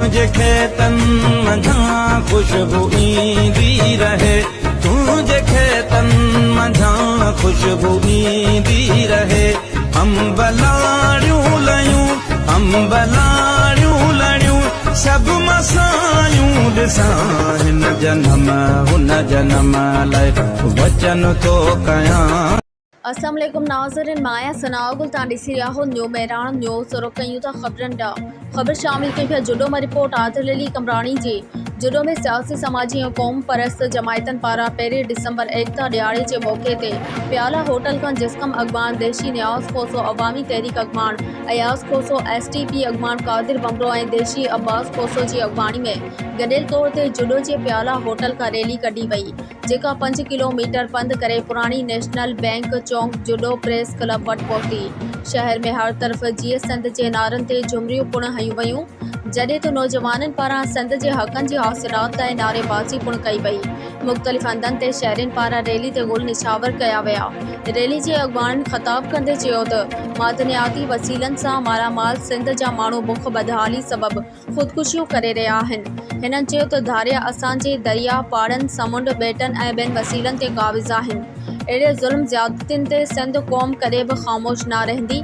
तुझे खेतन मझा खुशबू ईंदी रहे, तुझे खेतन मझा खुशबू ईंदी रहे। अंब लाड़ियूं लयूं, अंब लाड़ियूं लड़ियूं, सब मसायूं ॾिसां हिन जनम हुन जनम लाइ वचन थो कयां। अस्सलाम वालेकुम नाज़रीन, माया सनाउल तां ॾिसी रहा हो न्यू मेरान न्यूज़ और कयूं था ख़बरनि ॾांहुं। ख़बर शामिल कई पिया जुडो में रिपोर्ट आदिल अली कमरानी जी। जुडो में सियासी समाजी और क़ौम परस्त जमायतन पारा 1 डिसंबर एकता ॾियारे के मौके ते प्याला होटल खां जिस्कम अगवान देशी न्याज़ खोसो अवामी तहरीक अगवान अयाज़ खोसो STP अगवान कादिर बमरो और देशी अब्बास खोसो की अगवानी में गॾियल तौर ते जुडो के प्याला होटल का रैली कढी वई, जेका 5 किलोमीटर पंध करे पुरानी नेशनल बैंक चौक जुडो प्रेस क्लब वट पहुती। शहर में हर तरफ जीअ संत के नारन ते झुमरियूं पुण हयूं वयूं, जॾहिं तो नौजवानन पारां संत के हक़न की हासिलात लाइ नारेबाज़ी पुण कई वई। मुख़्तलिफ़ हंधन ते शहरन पारां रैली ते गुल निछावर कया विया। रैली के अगवान ख़िताब कंदे चयो त मादनियाती वसीलन सां मालामाल सिंध जा माण्हू बुख बदहाली सबब ख़ुदकुशियूं करे रहिया आहिनि। हिननि चयो त धारिया असांजे दरिया पहाड़न समुंड ॿेटन ऐं ॿियनि वसीलन ते काबिज़ आहिनि। अहिड़े ज़ुल्म ज़्यादतियुनि ते सिंध क़ौम कॾहिं बि ख़ामोश न रहंदी।